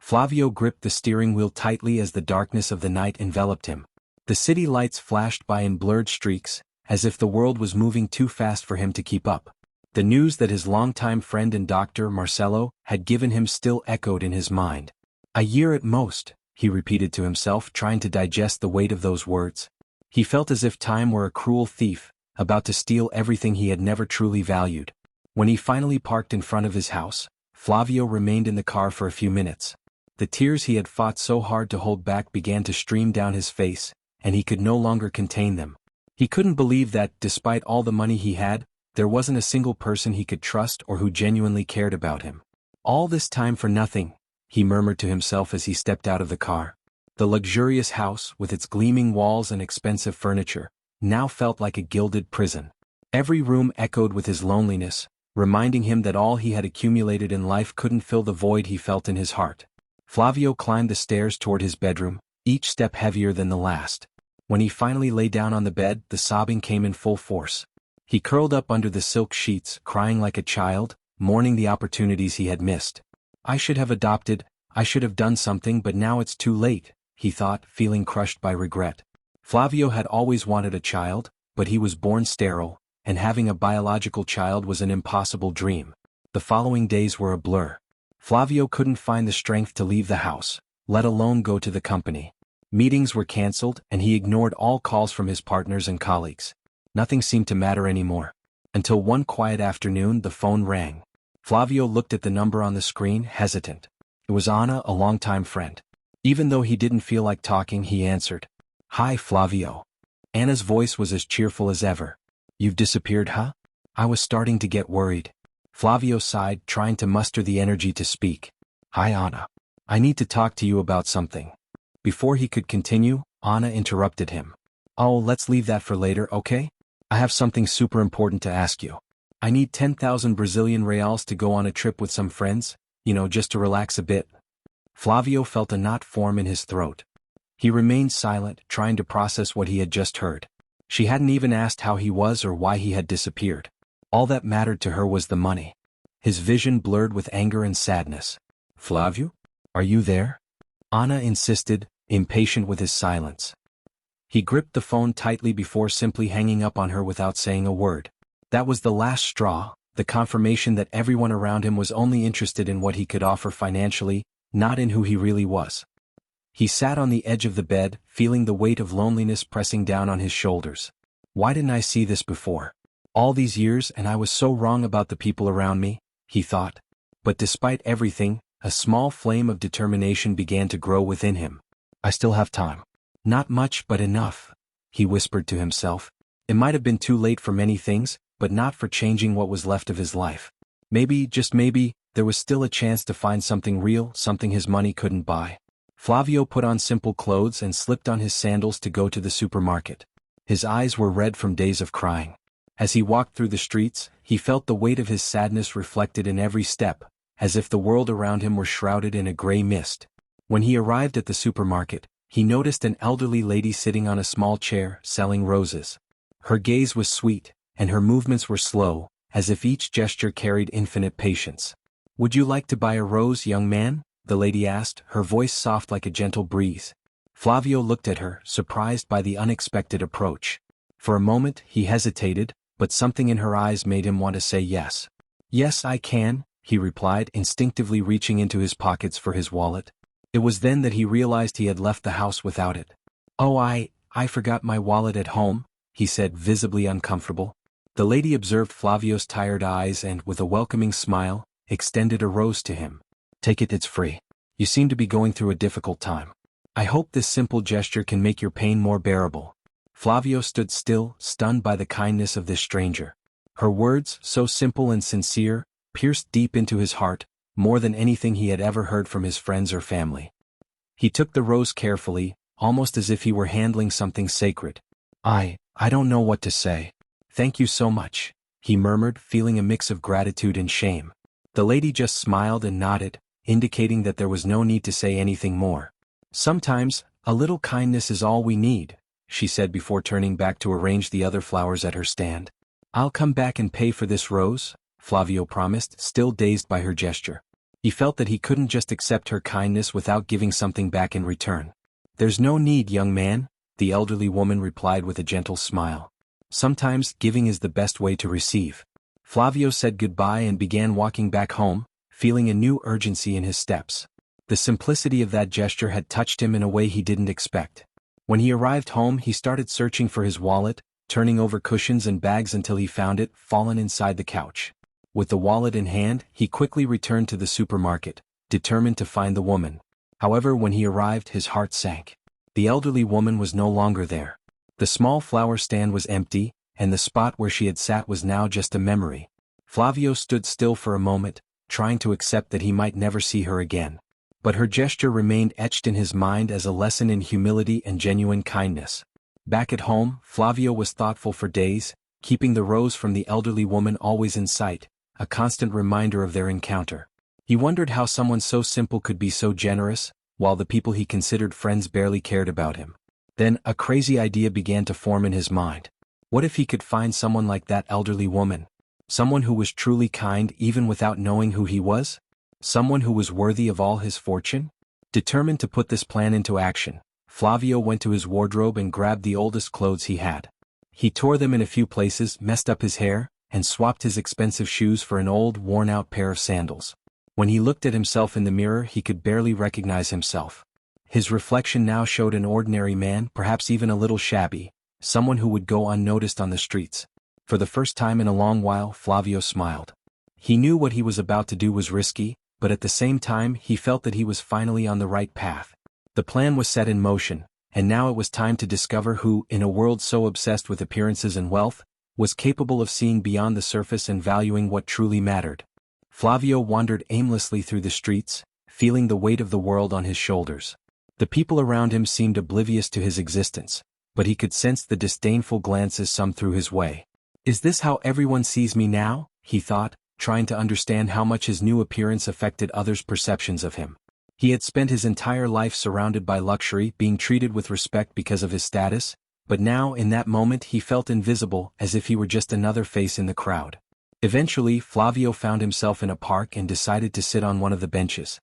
Flavio gripped the steering wheel tightly as the darkness of the night enveloped him. The city lights flashed by in blurred streaks, as if the world was moving too fast for him to keep up. The news that his longtime friend and doctor, Marcelo, had given him still echoed in his mind. "A year at most," he repeated to himself, trying to digest the weight of those words. He felt as if time were a cruel thief, about to steal everything he had never truly valued. When he finally parked in front of his house, Flavio remained in the car for a few minutes. The tears he had fought so hard to hold back began to stream down his face, and he could no longer contain them. He couldn't believe that, despite all the money he had, there wasn't a single person he could trust or who genuinely cared about him. All this time for nothing, he murmured to himself as he stepped out of the car. The luxurious house, with its gleaming walls and expensive furniture, now felt like a gilded prison. Every room echoed with his loneliness, reminding him that all he had accumulated in life couldn't fill the void he felt in his heart. Flavio climbed the stairs toward his bedroom, each step heavier than the last. When he finally lay down on the bed, the sobbing came in full force. He curled up under the silk sheets, crying like a child, mourning the opportunities he had missed. "I should have adopted, I should have done something, but now it's too late," he thought, feeling crushed by regret. Flavio had always wanted a child, but he was born sterile, and having a biological child was an impossible dream. The following days were a blur. Flavio couldn't find the strength to leave the house, let alone go to the company. Meetings were cancelled, and he ignored all calls from his partners and colleagues. Nothing seemed to matter anymore. Until one quiet afternoon the phone rang. Flavio looked at the number on the screen, hesitant. It was Anna, a longtime friend. Even though he didn't feel like talking, he answered. "Hi, Flavio." Anna's voice was as cheerful as ever. "You've disappeared, huh? I was starting to get worried." Flavio sighed, trying to muster the energy to speak. "Hi, Anna. I need to talk to you about something." Before he could continue, Anna interrupted him. "Oh, let's leave that for later, okay? I have something super important to ask you. I need 10,000 Brazilian reals to go on a trip with some friends, just to relax a bit." Flavio felt a knot form in his throat. He remained silent, trying to process what he had just heard. She hadn't even asked how he was or why he had disappeared. All that mattered to her was the money. His vision blurred with anger and sadness. "Flavio? Are you there?" Anna insisted, impatient with his silence. He gripped the phone tightly before simply hanging up on her without saying a word. That was the last straw, the confirmation that everyone around him was only interested in what he could offer financially, not in who he really was. He sat on the edge of the bed, feeling the weight of loneliness pressing down on his shoulders. Why didn't I see this before? All these years and I was so wrong about the people around me, he thought. But despite everything, a small flame of determination began to grow within him. I still have time. Not much, but enough, he whispered to himself. It might have been too late for many things, but not for changing what was left of his life. Maybe, just maybe, there was still a chance to find something real, something his money couldn't buy. Flavio put on simple clothes and slipped on his sandals to go to the supermarket. His eyes were red from days of crying. As he walked through the streets, he felt the weight of his sadness reflected in every step, as if the world around him were shrouded in a gray mist. When he arrived at the supermarket, he noticed an elderly lady sitting on a small chair, selling roses. Her gaze was sweet, and her movements were slow, as if each gesture carried infinite patience. "Would you like to buy a rose, young man?" the lady asked, her voice soft like a gentle breeze. Flavio looked at her, surprised by the unexpected approach. For a moment, he hesitated, but something in her eyes made him want to say yes. "Yes, I can," he replied, instinctively reaching into his pockets for his wallet. It was then that he realized he had left the house without it. "Oh, I forgot my wallet at home," he said, visibly uncomfortable. The lady observed Flavio's tired eyes and, with a welcoming smile, extended a rose to him. "Take it, it's free. You seem to be going through a difficult time. I hope this simple gesture can make your pain more bearable." Flavio stood still, stunned by the kindness of this stranger. Her words, so simple and sincere, pierced deep into his heart, more than anything he had ever heard from his friends or family. He took the rose carefully, almost as if he were handling something sacred. I don't know what to say. Thank you so much," he murmured, feeling a mix of gratitude and shame. The lady just smiled and nodded, indicating that there was no need to say anything more. "Sometimes, a little kindness is all we need," she said before turning back to arrange the other flowers at her stand. "I'll come back and pay for this rose," Flavio promised, still dazed by her gesture. He felt that he couldn't just accept her kindness without giving something back in return. "There's no need, young man," the elderly woman replied with a gentle smile. "Sometimes giving is the best way to receive." Flavio said goodbye and began walking back home, feeling a new urgency in his steps. The simplicity of that gesture had touched him in a way he didn't expect. When he arrived home, he started searching for his wallet, turning over cushions and bags until he found it, fallen inside the couch. With the wallet in hand, he quickly returned to the supermarket, determined to find the woman. However, when he arrived, his heart sank. The elderly woman was no longer there. The small flower stand was empty, and the spot where she had sat was now just a memory. Flavio stood still for a moment, trying to accept that he might never see her again. But her gesture remained etched in his mind as a lesson in humility and genuine kindness. Back at home, Flavio was thoughtful for days, keeping the rose from the elderly woman always in sight, a constant reminder of their encounter. He wondered how someone so simple could be so generous, while the people he considered friends barely cared about him. Then, a crazy idea began to form in his mind. What if he could find someone like that elderly woman? Someone who was truly kind even without knowing who he was? Someone who was worthy of all his fortune? Determined to put this plan into action, Flavio went to his wardrobe and grabbed the oldest clothes he had. He tore them in a few places, messed up his hair, and swapped his expensive shoes for an old, worn-out pair of sandals. When he looked at himself in the mirror, he could barely recognize himself. His reflection now showed an ordinary man, perhaps even a little shabby, someone who would go unnoticed on the streets. For the first time in a long while, Flavio smiled. He knew what he was about to do was risky, but at the same time he felt that he was finally on the right path. The plan was set in motion, and now it was time to discover who, in a world so obsessed with appearances and wealth, was capable of seeing beyond the surface and valuing what truly mattered. Flavio wandered aimlessly through the streets, feeling the weight of the world on his shoulders. The people around him seemed oblivious to his existence, but he could sense the disdainful glances some threw his way. "Is this how everyone sees me now?" he thought, trying to understand how much his new appearance affected others' perceptions of him. He had spent his entire life surrounded by luxury, being treated with respect because of his status, but now in that moment he felt invisible, as if he were just another face in the crowd. Eventually, Flavio found himself in a park and decided to sit on one of the benches.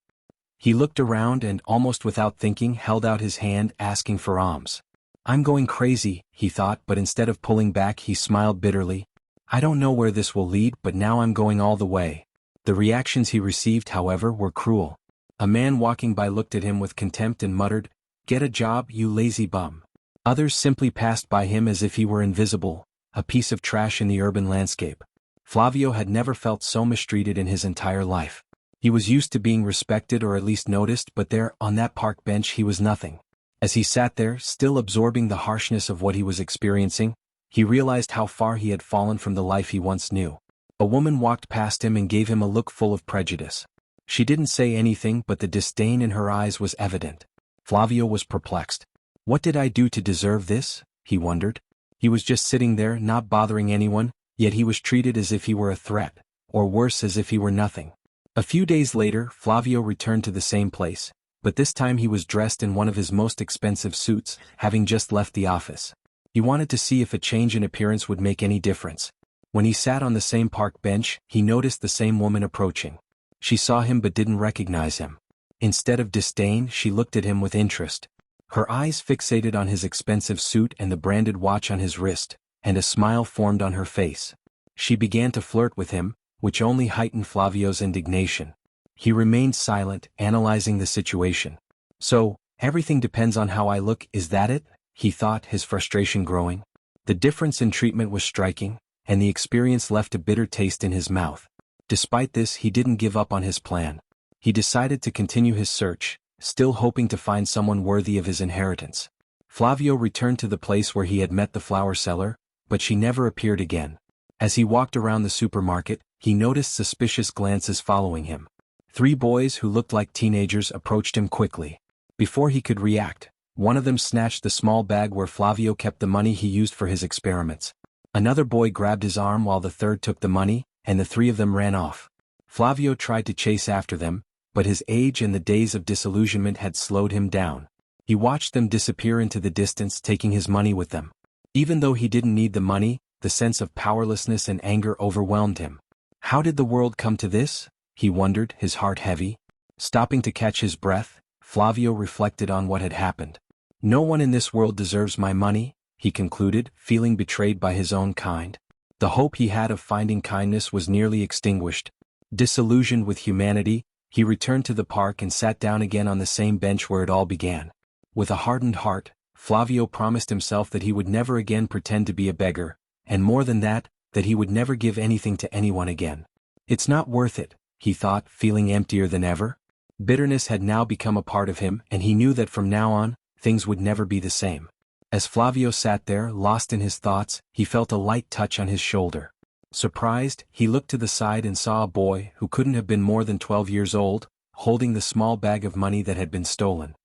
He looked around and, almost without thinking, held out his hand, asking for alms. "I'm going crazy," he thought, but instead of pulling back he smiled bitterly. "I don't know where this will lead, but now I'm going all the way." The reactions he received, however, were cruel. A man walking by looked at him with contempt and muttered, "Get a job, you lazy bum." Others simply passed by him as if he were invisible, a piece of trash in the urban landscape. Flavio had never felt so mistreated in his entire life. He was used to being respected or at least noticed, but there, on that park bench, he was nothing. As he sat there, still absorbing the harshness of what he was experiencing, he realized how far he had fallen from the life he once knew. A woman walked past him and gave him a look full of prejudice. She didn't say anything, but the disdain in her eyes was evident. Flavio was perplexed. What did I do to deserve this? He wondered. He was just sitting there, not bothering anyone, yet he was treated as if he were a threat, or worse, as if he were nothing. A few days later, Flavio returned to the same place, but this time he was dressed in one of his most expensive suits, having just left the office. He wanted to see if a change in appearance would make any difference. When he sat on the same park bench, he noticed the same woman approaching. She saw him but didn't recognize him. Instead of disdain, she looked at him with interest. Her eyes fixated on his expensive suit and the branded watch on his wrist, and a smile formed on her face. She began to flirt with him, which only heightened Flavio's indignation. He remained silent, analyzing the situation. "So, everything depends on how I look, is that it?" he thought, his frustration growing. The difference in treatment was striking, and the experience left a bitter taste in his mouth. Despite this, he didn't give up on his plan. He decided to continue his search, still hoping to find someone worthy of his inheritance. Flavio returned to the place where he had met the flower seller, but she never appeared again. As he walked around the supermarket, he noticed suspicious glances following him. 3 boys who looked like teenagers approached him quickly. Before he could react, one of them snatched the small bag where Flavio kept the money he used for his experiments. Another boy grabbed his arm while the third took the money, and the 3 of them ran off. Flavio tried to chase after them, but his age and the days of disillusionment had slowed him down. He watched them disappear into the distance, taking his money with them. Even though he didn't need the money, the sense of powerlessness and anger overwhelmed him. How did the world come to this? he wondered, his heart heavy. Stopping to catch his breath, Flavio reflected on what had happened. No one in this world deserves my money, he concluded, feeling betrayed by his own kind. The hope he had of finding kindness was nearly extinguished. Disillusioned with humanity, he returned to the park and sat down again on the same bench where it all began. With a hardened heart, Flavio promised himself that he would never again pretend to be a beggar, and more than that he would never give anything to anyone again. It's not worth it, he thought, feeling emptier than ever. Bitterness had now become a part of him, and he knew that from now on, things would never be the same. As Flavio sat there, lost in his thoughts, he felt a light touch on his shoulder. Surprised, he looked to the side and saw a boy who couldn't have been more than 12 years old, holding the small bag of money that had been stolen.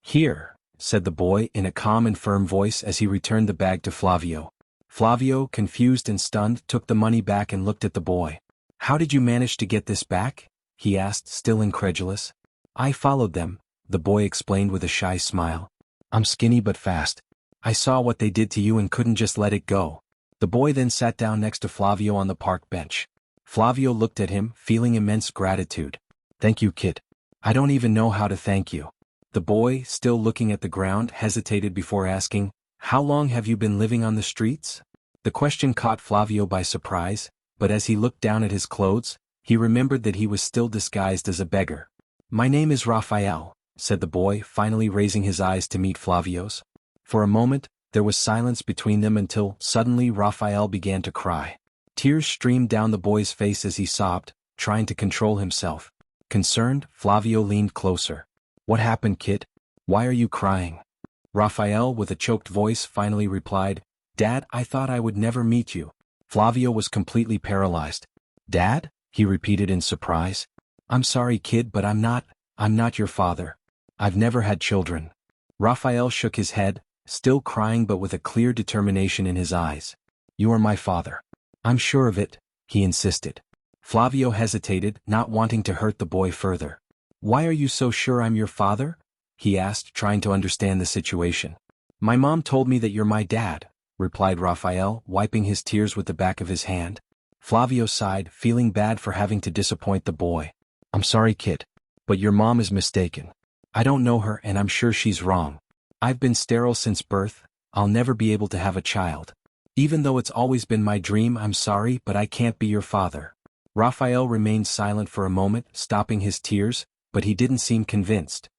"Here," said the boy in a calm and firm voice as he returned the bag to Flavio. Flavio, confused and stunned, took the money back and looked at the boy. "How did you manage to get this back?" he asked, still incredulous. "I followed them," the boy explained with a shy smile. "I'm skinny but fast. I saw what they did to you and couldn't just let it go." The boy then sat down next to Flavio on the park bench. Flavio looked at him, feeling immense gratitude. "Thank you, kid. I don't even know how to thank you." The boy, still looking at the ground, hesitated before asking, "How long have you been living on the streets?" The question caught Flavio by surprise, but as he looked down at his clothes, he remembered that he was still disguised as a beggar. "My name is Raphael," said the boy, finally raising his eyes to meet Flavio's. For a moment, there was silence between them until, suddenly, Raphael began to cry. Tears streamed down the boy's face as he sobbed, trying to control himself. Concerned, Flavio leaned closer. "What happened, kid? Why are you crying?" Raphael, with a choked voice, finally replied, "Dad, I thought I would never meet you." Flavio was completely paralyzed. "Dad?" he repeated in surprise. "I'm sorry, kid, but I'm not your father. I've never had children." Raphael shook his head, still crying but with a clear determination in his eyes. "You are my father. I'm sure of it," he insisted. Flavio hesitated, not wanting to hurt the boy further. "Why are you so sure I'm your father?" he asked, trying to understand the situation. "My mom told me that you're my dad," replied Raphael, wiping his tears with the back of his hand. Flavio sighed, feeling bad for having to disappoint the boy. "I'm sorry, kid, but your mom is mistaken. I don't know her and I'm sure she's wrong. I've been sterile since birth, I'll never be able to have a child. Even though it's always been my dream, I'm sorry, but I can't be your father." Raphael remained silent for a moment, stopping his tears, but he didn't seem convinced.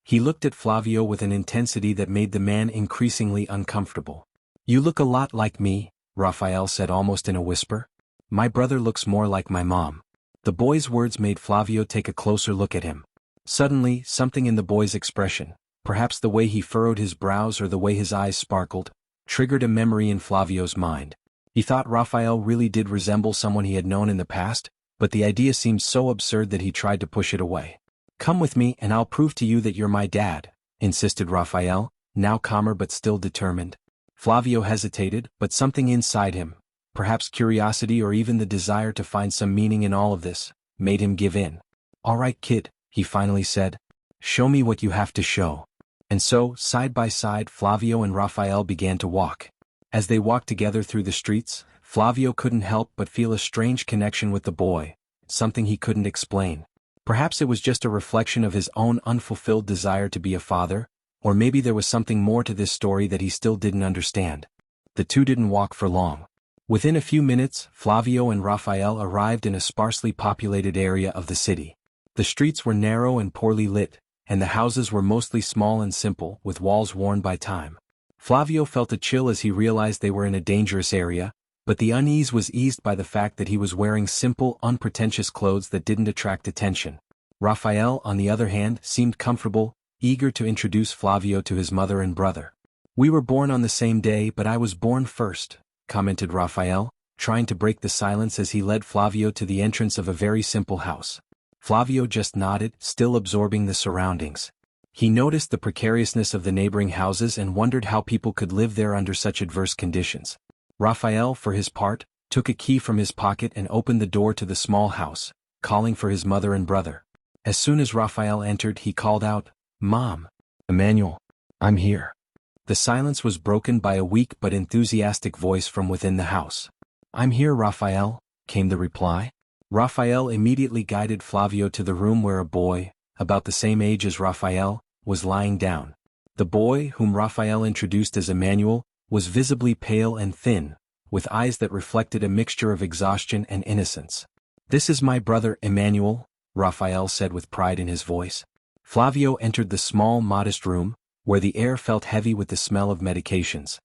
He looked at Flavio with an intensity that made the man increasingly uncomfortable. "You look a lot like me," Raphael said almost in a whisper. "My brother looks more like my mom." The boy's words made Flavio take a closer look at him. Suddenly, something in the boy's expression, perhaps the way he furrowed his brows or the way his eyes sparkled, triggered a memory in Flavio's mind. He thought Raphael really did resemble someone he had known in the past, but the idea seemed so absurd that he tried to push it away. "Come with me and I'll prove to you that you're my dad," insisted Raphael, now calmer but still determined. Flavio hesitated, but something inside him, perhaps curiosity or even the desire to find some meaning in all of this, made him give in. "All right, kid," he finally said. "Show me what you have to show." And so, side by side, Flavio and Raphael began to walk. As they walked together through the streets, Flavio couldn't help but feel a strange connection with the boy, something he couldn't explain. Perhaps it was just a reflection of his own unfulfilled desire to be a father, or maybe there was something more to this story that he still didn't understand. The two didn't walk for long. Within a few minutes, Flavio and Raphael arrived in a sparsely populated area of the city. The streets were narrow and poorly lit, and the houses were mostly small and simple, with walls worn by time. Flavio felt a chill as he realized they were in a dangerous area, but the unease was eased by the fact that he was wearing simple, unpretentious clothes that didn't attract attention. Raphael, on the other hand, seemed comfortable, eager to introduce Flavio to his mother and brother. "We were born on the same day, but I was born first," commented Raphael, trying to break the silence as he led Flavio to the entrance of a very simple house. Flavio just nodded, still absorbing the surroundings. He noticed the precariousness of the neighboring houses and wondered how people could live there under such adverse conditions. Raphael, for his part, took a key from his pocket and opened the door to the small house, calling for his mother and brother. As soon as Raphael entered, he called out, "Mom! Emmanuel! I'm here." The silence was broken by a weak but enthusiastic voice from within the house. "I'm here, Raphael," came the reply. Raphael immediately guided Flavio to the room where a boy, about the same age as Raphael, was lying down. The boy, whom Raphael introduced as Emmanuel, was visibly pale and thin, with eyes that reflected a mixture of exhaustion and innocence. "This is my brother Emmanuel," Raphael said with pride in his voice. Flavio entered the small, modest room, where the air felt heavy with the smell of medications.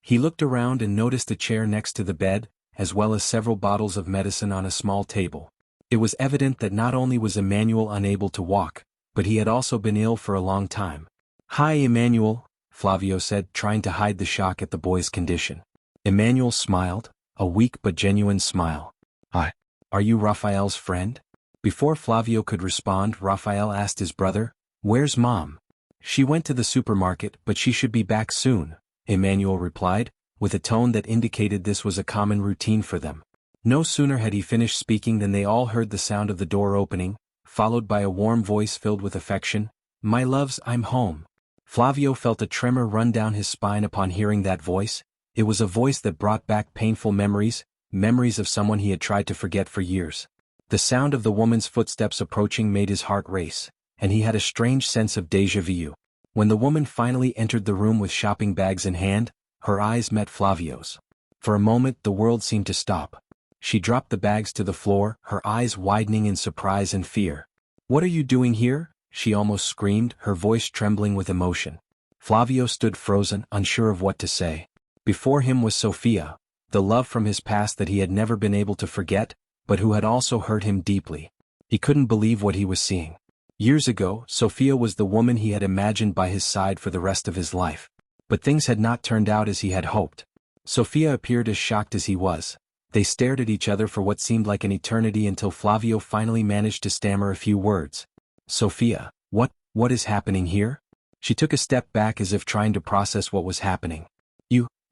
He looked around and noticed a chair next to the bed, as well as several bottles of medicine on a small table. It was evident that not only was Emmanuel unable to walk, but he had also been ill for a long time. "Hi, Emmanuel," Flavio said, trying to hide the shock at the boy's condition. Emmanuel smiled, a weak but genuine smile. "Hi. Are you Raphael's friend?" Before Flavio could respond, Raphael asked his brother, "Where's Mom?" "She went to the supermarket, but she should be back soon," Emmanuel replied, with a tone that indicated this was a common routine for them. No sooner had he finished speaking than they all heard the sound of the door opening, followed by a warm voice filled with affection. "My loves, I'm home." Flavio felt a tremor run down his spine upon hearing that voice. It was a voice that brought back painful memories of someone he had tried to forget for years. The sound of the woman's footsteps approaching made his heart race, and he had a strange sense of déjà vu. When the woman finally entered the room with shopping bags in hand, her eyes met Flavio's. For a moment the world seemed to stop. She dropped the bags to the floor, her eyes widening in surprise and fear. "What are you doing here?" she almost screamed, her voice trembling with emotion. Flavio stood frozen, unsure of what to say. Before him was Sophia, the love from his past that he had never been able to forget, but who had also hurt him deeply. He couldn't believe what he was seeing. Years ago, Sophia was the woman he had imagined by his side for the rest of his life. But things had not turned out as he had hoped. Sophia appeared as shocked as he was. They stared at each other for what seemed like an eternity until Flavio finally managed to stammer a few words. "Sophia, what is happening here?" She took a step back as if trying to process what was happening.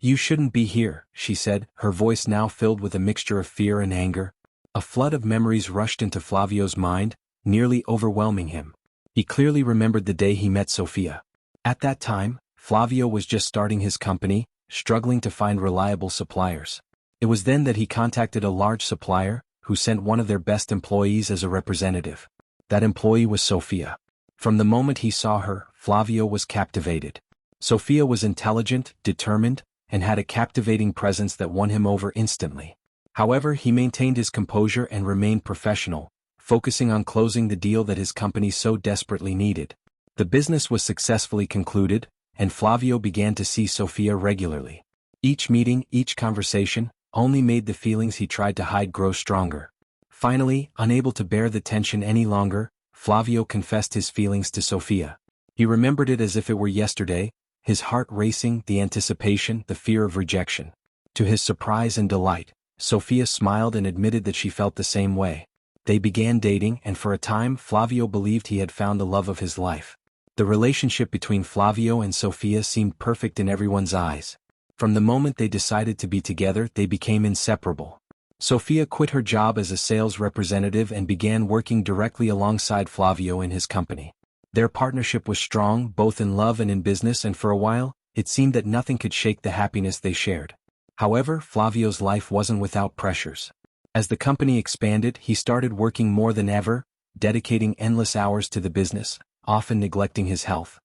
You shouldn't be here," she said, her voice now filled with a mixture of fear and anger. A flood of memories rushed into Flavio's mind, nearly overwhelming him. He clearly remembered the day he met Sophia. At that time, Flavio was just starting his company, struggling to find reliable suppliers. It was then that he contacted a large supplier, who sent one of their best employees as a representative. That employee was Sophia. From the moment he saw her, Flavio was captivated. Sophia was intelligent, determined, and had a captivating presence that won him over instantly. However, he maintained his composure and remained professional, focusing on closing the deal that his company so desperately needed. The business was successfully concluded, and Flavio began to see Sophia regularly. Each meeting, each conversation, only made the feelings he tried to hide grow stronger. Finally, unable to bear the tension any longer, Flavio confessed his feelings to Sophia. He remembered it as if it were yesterday, his heart racing, the anticipation, the fear of rejection. To his surprise and delight, Sophia smiled and admitted that she felt the same way. They began dating, and for a time Flavio believed he had found the love of his life. The relationship between Flavio and Sophia seemed perfect in everyone's eyes. From the moment they decided to be together, they became inseparable. Sophia quit her job as a sales representative and began working directly alongside Flavio in his company. Their partnership was strong, both in love and in business, and for a while, it seemed that nothing could shake the happiness they shared. However, Flavio's life wasn't without pressures. As the company expanded, he started working more than ever, dedicating endless hours to the business, often neglecting his health.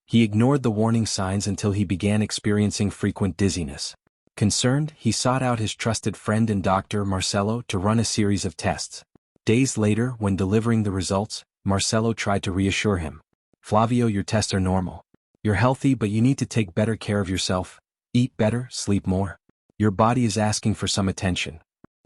He ignored the warning signs until he began experiencing frequent dizziness. Concerned, he sought out his trusted friend and doctor, Marcelo, to run a series of tests. Days later, when delivering the results, Marcelo tried to reassure him. "Flavio, your tests are normal. You're healthy, but you need to take better care of yourself. Eat better, sleep more. Your body is asking for some attention."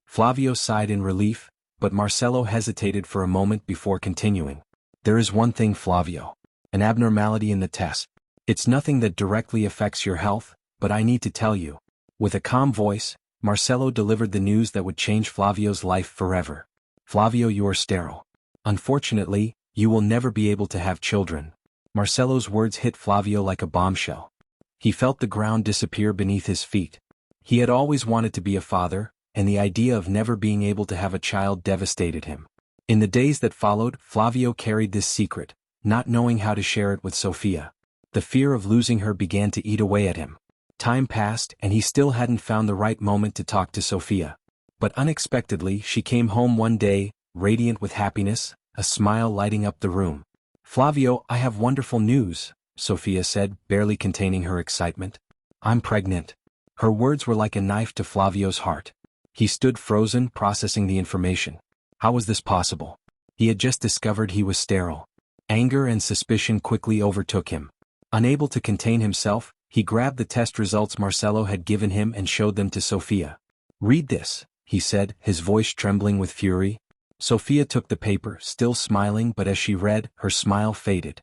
Flavio sighed in relief, but Marcelo hesitated for a moment before continuing. "There is one thing, Flavio. An abnormality in the test. It's nothing that directly affects your health, but I need to tell you." With a calm voice, Marcelo delivered the news that would change Flavio's life forever. "Flavio, you are sterile. Unfortunately, you will never be able to have children." Marcelo's words hit Flavio like a bombshell. He felt the ground disappear beneath his feet. He had always wanted to be a father, and the idea of never being able to have a child devastated him. In the days that followed, Flavio carried this secret, not knowing how to share it with Sophia. The fear of losing her began to eat away at him. Time passed, and he still hadn't found the right moment to talk to Sophia. But unexpectedly she came home one day, radiant with happiness, a smile lighting up the room. "Flavio, I have wonderful news," Sophia said, barely containing her excitement. "I'm pregnant." Her words were like a knife to Flavio's heart. He stood frozen, processing the information. How was this possible? He had just discovered he was sterile. Anger and suspicion quickly overtook him. Unable to contain himself, he grabbed the test results Marcelo had given him and showed them to Sophia. "Read this," he said, his voice trembling with fury. Sophia took the paper, still smiling, but as she read, her smile faded.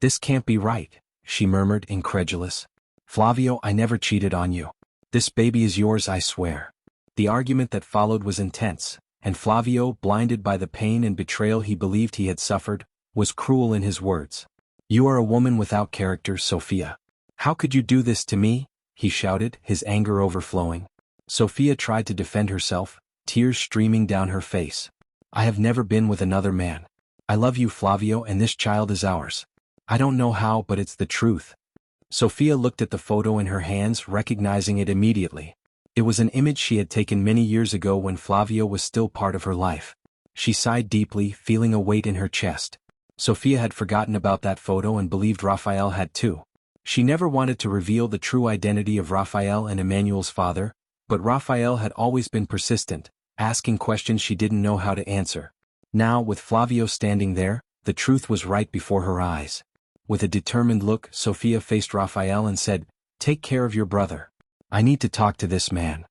This can't be right," she murmured, incredulous. "Flavio, I never cheated on you. This baby is yours, I swear." The argument that followed was intense, and Flavio, blinded by the pain and betrayal he believed he had suffered, was cruel in his words. "You are a woman without character, Sophia. How could you do this to me?" he shouted, his anger overflowing. Sophia tried to defend herself, tears streaming down her face. "I have never been with another man. I love you, Flavio, and this child is ours. I don't know how, but it's the truth." Sophia looked at the photo in her hands, recognizing it immediately. It was an image she had taken many years ago when Flavio was still part of her life. She sighed deeply, feeling a weight in her chest. Sophia had forgotten about that photo and believed Raphael had too. She never wanted to reveal the true identity of Raphael and Emmanuel's father, but Raphael had always been persistent, asking questions she didn't know how to answer. Now, with Flavio standing there, the truth was right before her eyes. With a determined look, Sophia faced Raphael and said, "Take care of your brother. I need to talk to this man."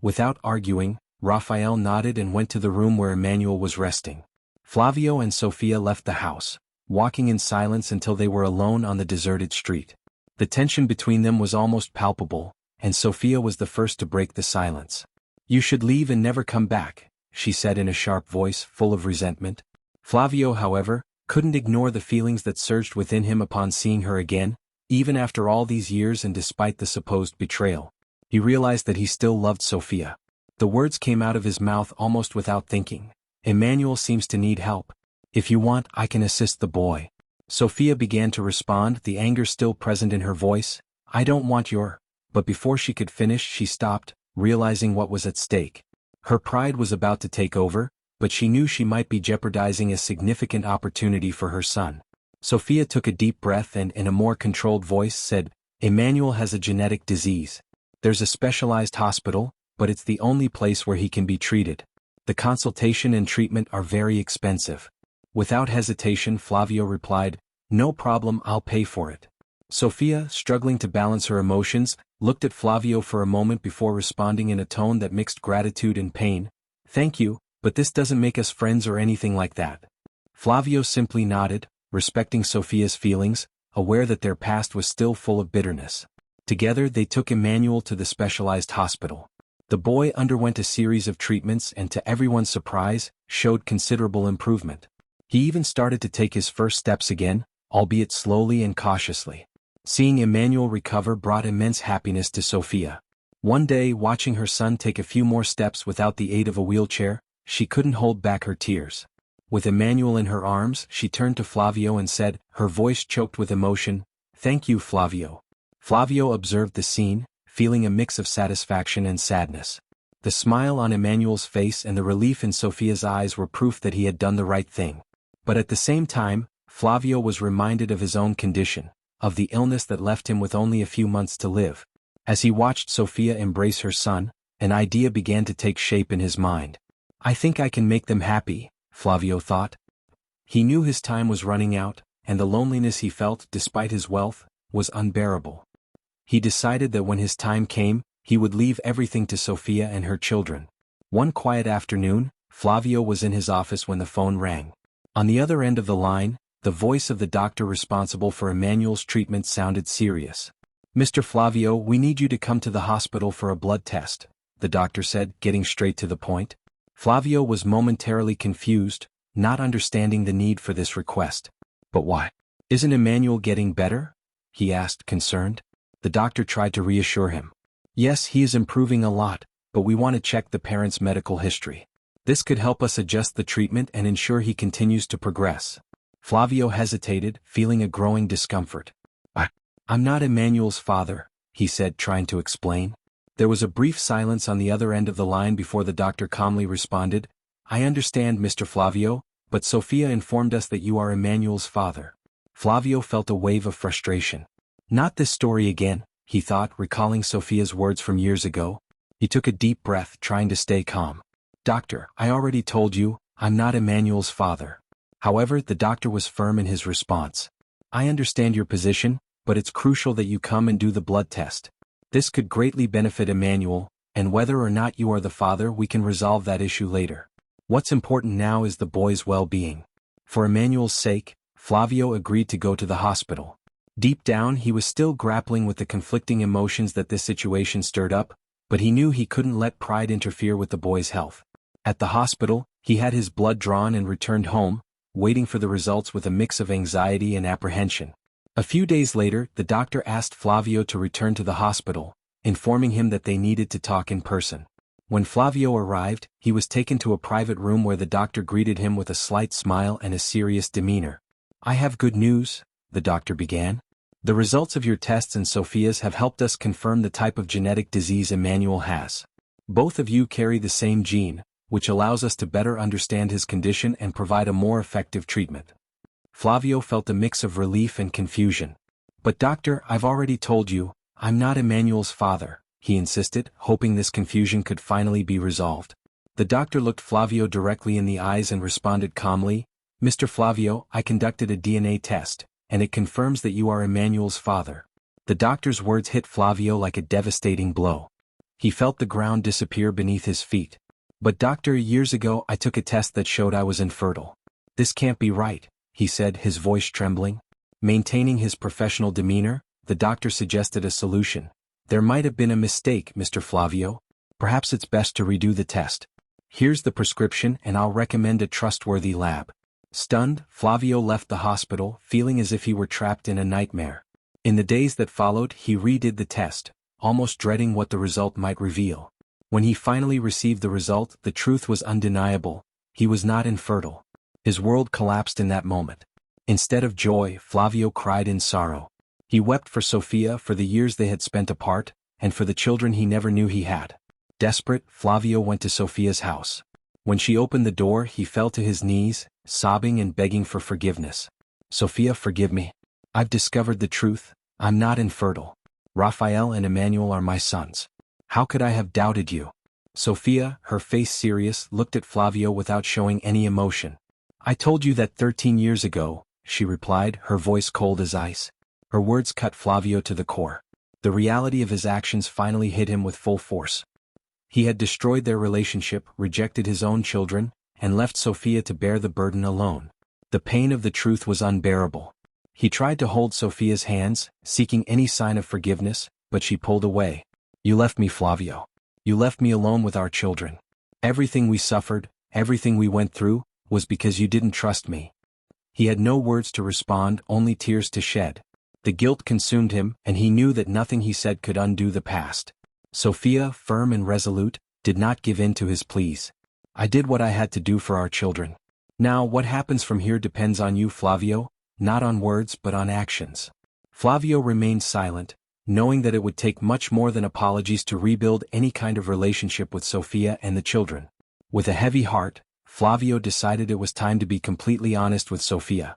Without arguing, Raphael nodded and went to the room where Emmanuel was resting. Flavio and Sophia left the house, walking in silence until they were alone on the deserted street. The tension between them was almost palpable, and Sophia was the first to break the silence. "You should leave and never come back," she said in a sharp voice, full of resentment. Flavio, however, couldn't ignore the feelings that surged within him upon seeing her again, even after all these years and despite the supposed betrayal. He realized that he still loved Sophia. The words came out of his mouth almost without thinking. "Emmanuel seems to need help. If you want, I can assist the boy." Sophia began to respond, the anger still present in her voice. "I don't want your—" But before she could finish, she stopped, realizing what was at stake. Her pride was about to take over, but she knew she might be jeopardizing a significant opportunity for her son. Sophia took a deep breath and, in a more controlled voice, said, "Emmanuel has a genetic disease. There's a specialized hospital, but it's the only place where he can be treated. The consultation and treatment are very expensive." Without hesitation, Flavio replied, "No problem, I'll pay for it." Sophia, struggling to balance her emotions, looked at Flavio for a moment before responding in a tone that mixed gratitude and pain. "Thank you, but this doesn't make us friends or anything like that." Flavio simply nodded, respecting Sophia's feelings, aware that their past was still full of bitterness. Together they took Emmanuel to the specialized hospital. The boy underwent a series of treatments and, to everyone's surprise, showed considerable improvement. He even started to take his first steps again, albeit slowly and cautiously. Seeing Emmanuel recover brought immense happiness to Sophia. One day, watching her son take a few more steps without the aid of a wheelchair, she couldn't hold back her tears. With Emmanuel in her arms, she turned to Flavio and said, her voice choked with emotion, "Thank you, Flavio." Flavio observed the scene, feeling a mix of satisfaction and sadness. The smile on Emmanuel's face and the relief in Sophia's eyes were proof that he had done the right thing. But at the same time, Flavio was reminded of his own condition, of the illness that left him with only a few months to live. As he watched Sophia embrace her son, an idea began to take shape in his mind. "I think I can make them happy," Flavio thought. He knew his time was running out, and the loneliness he felt, despite his wealth, was unbearable. He decided that when his time came, he would leave everything to Sophia and her children. One quiet afternoon, Flavio was in his office when the phone rang. On the other end of the line, the voice of the doctor responsible for Emmanuel's treatment sounded serious. "Mr. Flavio, we need you to come to the hospital for a blood test," the doctor said, getting straight to the point. Flavio was momentarily confused, not understanding the need for this request. "But why? Isn't Emmanuel getting better?" he asked, concerned. The doctor tried to reassure him. "Yes, he is improving a lot, but we want to check the parent's medical history. This could help us adjust the treatment and ensure he continues to progress." Flavio hesitated, feeling a growing discomfort. "I'm not Emmanuel's father," he said, trying to explain. There was a brief silence on the other end of the line before the doctor calmly responded, "I understand, Mr. Flavio, but Sophia informed us that you are Emmanuel's father." Flavio felt a wave of frustration. Not this story again, he thought, recalling Sophia's words from years ago. He took a deep breath, trying to stay calm. "Doctor, I already told you, I'm not Emmanuel's father." However, the doctor was firm in his response. "I understand your position, but it's crucial that you come and do the blood test. This could greatly benefit Emmanuel, and whether or not you are the father, we can resolve that issue later. What's important now is the boy's well-being." For Emmanuel's sake, Flavio agreed to go to the hospital. Deep down, he was still grappling with the conflicting emotions that this situation stirred up, but he knew he couldn't let pride interfere with the boy's health. At the hospital, he had his blood drawn and returned home, waiting for the results with a mix of anxiety and apprehension. A few days later, the doctor asked Flavio to return to the hospital, informing him that they needed to talk in person. When Flavio arrived, he was taken to a private room where the doctor greeted him with a slight smile and a serious demeanor. "I have good news," the doctor began. "The results of your tests and Sophia's have helped us confirm the type of genetic disease Emmanuel has. Both of you carry the same gene, which allows us to better understand his condition and provide a more effective treatment." Flavio felt a mix of relief and confusion. "But doctor, I've already told you, I'm not Emmanuel's father," he insisted, hoping this confusion could finally be resolved. The doctor looked Flavio directly in the eyes and responded calmly, "Mr. Flavio, I conducted a DNA test, and it confirms that you are Emmanuel's father." The doctor's words hit Flavio like a devastating blow. He felt the ground disappear beneath his feet. "But doctor, years ago I took a test that showed I was infertile. This can't be right," he said, his voice trembling. Maintaining his professional demeanor, the doctor suggested a solution. "There might have been a mistake, Mr. Flavio. Perhaps it's best to redo the test. Here's the prescription and I'll recommend a trustworthy lab." Stunned, Flavio left the hospital, feeling as if he were trapped in a nightmare. In the days that followed, he redid the test, almost dreading what the result might reveal. When he finally received the result, the truth was undeniable. He was not infertile. His world collapsed in that moment. Instead of joy, Flavio cried in sorrow. He wept for Sophia, for the years they had spent apart, and for the children he never knew he had. Desperate, Flavio went to Sophia's house. When she opened the door, he fell to his knees, sobbing and begging for forgiveness. "Sophia, forgive me. I've discovered the truth. I'm not infertile. Raphael and Emmanuel are my sons. How could I have doubted you?" Sophia, her face serious, looked at Flavio without showing any emotion. "I told you that 13 years ago," she replied, her voice cold as ice. Her words cut Flavio to the core. The reality of his actions finally hit him with full force. He had destroyed their relationship, rejected his own children, and left Sophia to bear the burden alone. The pain of the truth was unbearable. He tried to hold Sophia's hands, seeking any sign of forgiveness, but she pulled away. "You left me, Flavio. You left me alone with our children. Everything we suffered, everything we went through, was because you didn't trust me." He had no words to respond, only tears to shed. The guilt consumed him, and he knew that nothing he said could undo the past. Sophia, firm and resolute, did not give in to his pleas. "I did what I had to do for our children. Now what happens from here depends on you, Flavio, not on words but on actions." Flavio remained silent, knowing that it would take much more than apologies to rebuild any kind of relationship with Sophia and the children. With a heavy heart, Flavio decided it was time to be completely honest with Sophia.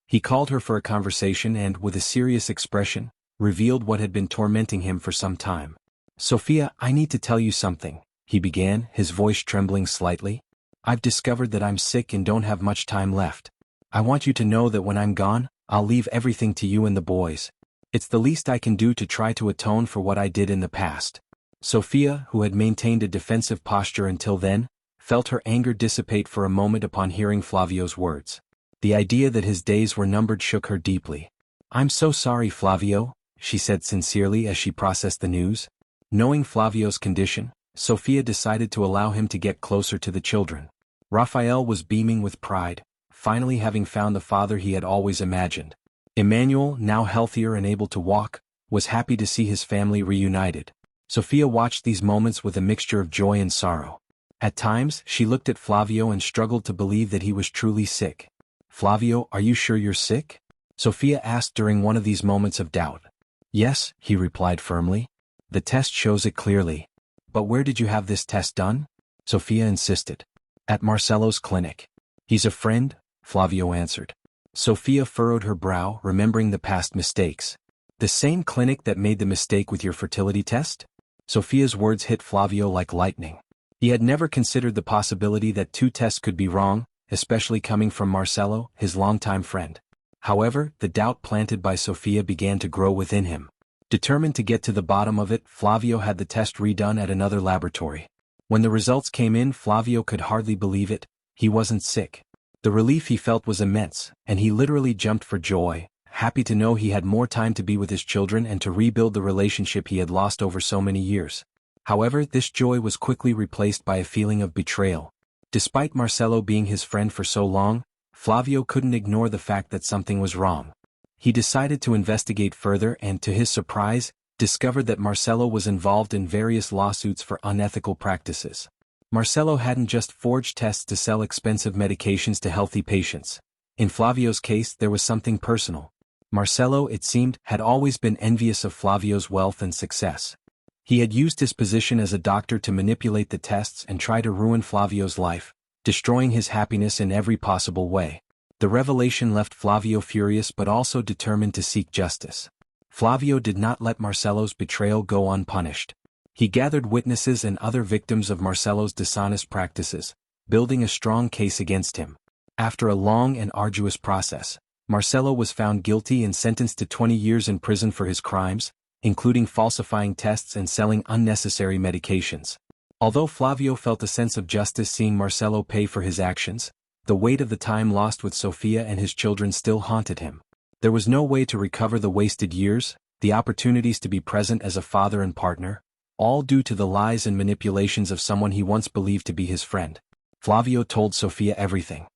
He called her for a conversation and, with a serious expression, revealed what had been tormenting him for some time. "Sophia, I need to tell you something," he began, his voice trembling slightly. "I've discovered that I'm sick and don't have much time left. I want you to know that when I'm gone, I'll leave everything to you and the boys. It's the least I can do to try to atone for what I did in the past." Sophia, who had maintained a defensive posture until then, felt her anger dissipate for a moment upon hearing Flavio's words. The idea that his days were numbered shook her deeply. "I'm so sorry, Flavio," she said sincerely as she processed the news. Knowing Flavio's condition, Sophia decided to allow him to get closer to the children. Raphael was beaming with pride, finally having found the father he had always imagined. Emmanuel, now healthier and able to walk, was happy to see his family reunited. Sophia watched these moments with a mixture of joy and sorrow. At times, she looked at Flavio and struggled to believe that he was truly sick. "Flavio, are you sure you're sick?" Sophia asked during one of these moments of doubt. "Yes," he replied firmly. The test shows it clearly. But where did you have this test done? Sophia insisted. At Marcello's clinic. He's a friend, Flavio answered. Sophia furrowed her brow, remembering the past mistakes. The same clinic that made the mistake with your fertility test? Sophia's words hit Flavio like lightning. He had never considered the possibility that two tests could be wrong, especially coming from Marcello, his longtime friend. However, the doubt planted by Sophia began to grow within him. Determined to get to the bottom of it, Flavio had the test redone at another laboratory. When the results came in, Flavio could hardly believe it. He wasn't sick. The relief he felt was immense, and he literally jumped for joy, happy to know he had more time to be with his children and to rebuild the relationship he had lost over so many years. However, this joy was quickly replaced by a feeling of betrayal. Despite Marcello being his friend for so long, Flavio couldn't ignore the fact that something was wrong. He decided to investigate further and, to his surprise, discovered that Marcello was involved in various lawsuits for unethical practices. Marcello hadn't just forged tests to sell expensive medications to healthy patients. In Flavio's case, there was something personal. Marcello, it seemed, had always been envious of Flavio's wealth and success. He had used his position as a doctor to manipulate the tests and try to ruin Flavio's life, destroying his happiness in every possible way. The revelation left Flavio furious but also determined to seek justice. Flavio did not let Marcello's betrayal go unpunished. He gathered witnesses and other victims of Marcello's dishonest practices, building a strong case against him. After a long and arduous process, Marcello was found guilty and sentenced to 20 years in prison for his crimes, including falsifying tests and selling unnecessary medications. Although Flavio felt a sense of justice seeing Marcello pay for his actions, the weight of the time lost with Sophia and his children still haunted him. There was no way to recover the wasted years, the opportunities to be present as a father and partner, all due to the lies and manipulations of someone he once believed to be his friend. Flavio told Sophia everything.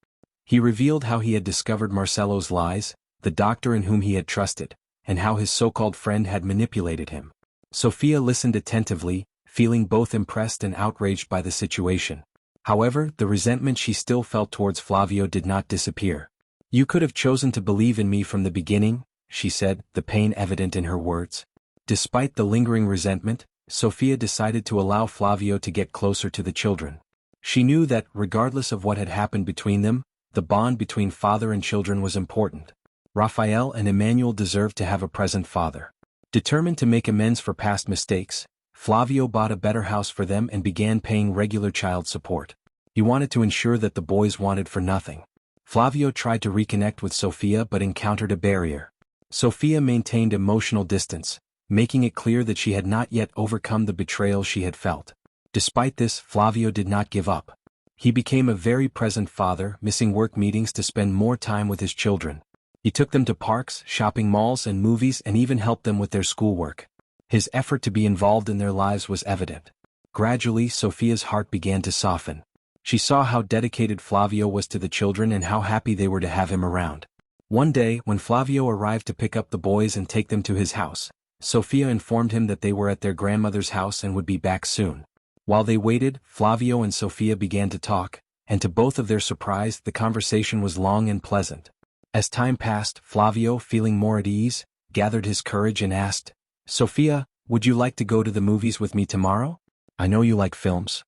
He revealed how he had discovered Marcello's lies, the doctor in whom he had trusted, and how his so-called friend had manipulated him. Sophia listened attentively, feeling both impressed and outraged by the situation. However, the resentment she still felt towards Flavio did not disappear. "You could have chosen to believe in me from the beginning," she said, the pain evident in her words. Despite the lingering resentment, Sophia decided to allow Flavio to get closer to the children. She knew that, regardless of what had happened between them, the bond between father and children was important. Raphael and Emmanuel deserved to have a present father. Determined to make amends for past mistakes, Flavio bought a better house for them and began paying regular child support. He wanted to ensure that the boys wanted for nothing. Flavio tried to reconnect with Sophia but encountered a barrier. Sophia maintained emotional distance, making it clear that she had not yet overcome the betrayal she had felt. Despite this, Flavio did not give up. He became a very present father, missing work meetings to spend more time with his children. He took them to parks, shopping malls and movies and even helped them with their schoolwork. His effort to be involved in their lives was evident. Gradually, Sophia's heart began to soften. She saw how dedicated Flavio was to the children and how happy they were to have him around. One day, when Flavio arrived to pick up the boys and take them to his house, Sophia informed him that they were at their grandmother's house and would be back soon. While they waited, Flavio and Sophia began to talk, and to both of their surprise, the conversation was long and pleasant. As time passed, Flavio, feeling more at ease, gathered his courage and asked, "Sophia, would you like to go to the movies with me tomorrow? I know you like films."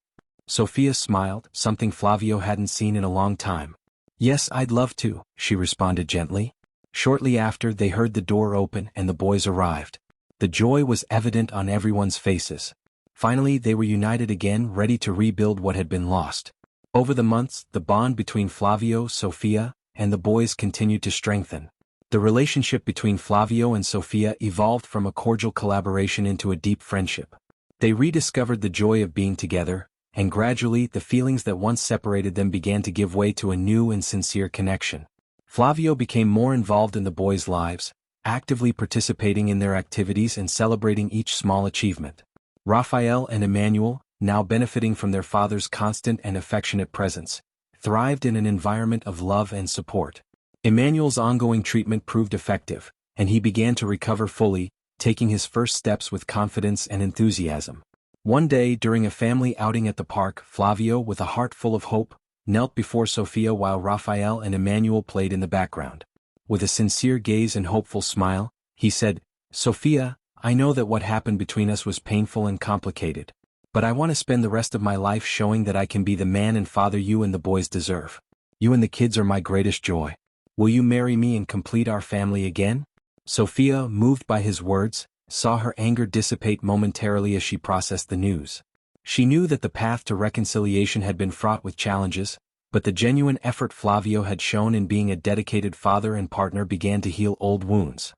Sophia smiled, something Flavio hadn't seen in a long time. "Yes, I'd love to," she responded gently. Shortly after, they heard the door open and the boys arrived. The joy was evident on everyone's faces. Finally, they were united again, ready to rebuild what had been lost. Over the months, the bond between Flavio, Sophia, and the boys continued to strengthen. The relationship between Flavio and Sophia evolved from a cordial collaboration into a deep friendship. They rediscovered the joy of being together, and gradually the feelings that once separated them began to give way to a new and sincere connection. Flavio became more involved in the boys' lives, actively participating in their activities and celebrating each small achievement. Raphael and Emmanuel, now benefiting from their father's constant and affectionate presence, thrived in an environment of love and support. Emmanuel's ongoing treatment proved effective, and he began to recover fully, taking his first steps with confidence and enthusiasm. One day during a family outing at the park, Flavio, with a heart full of hope, knelt before Sophia while Raphael and Emmanuel played in the background. With a sincere gaze and hopeful smile, he said, "Sophia, I know that what happened between us was painful and complicated. But I want to spend the rest of my life showing that I can be the man and father you and the boys deserve. You and the kids are my greatest joy. Will you marry me and complete our family again? Sophia, moved by his words, saw her anger dissipate momentarily as she processed the news. She knew that the path to reconciliation had been fraught with challenges, but the genuine effort Flavio had shown in being a dedicated father and partner began to heal old wounds.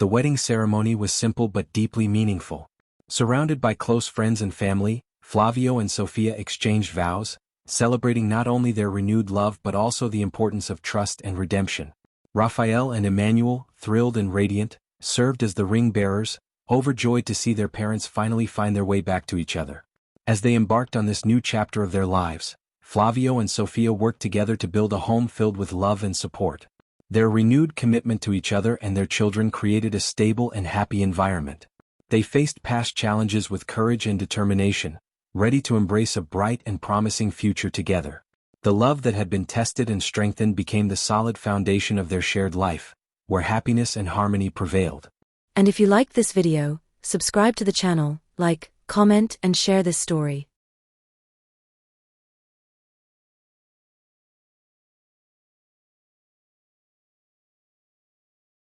The wedding ceremony was simple but deeply meaningful. Surrounded by close friends and family, Flavio and Sophia exchanged vows, celebrating not only their renewed love but also the importance of trust and redemption. Raphael and Emmanuel, thrilled and radiant, served as the ring bearers, overjoyed to see their parents finally find their way back to each other. As they embarked on this new chapter of their lives, Flavio and Sophia worked together to build a home filled with love and support. Their renewed commitment to each other and their children created a stable and happy environment. They faced past challenges with courage and determination, ready to embrace a bright and promising future together. The love that had been tested and strengthened became the solid foundation of their shared life, where happiness and harmony prevailed. And if you liked this video, subscribe to the channel, like, comment and share this story.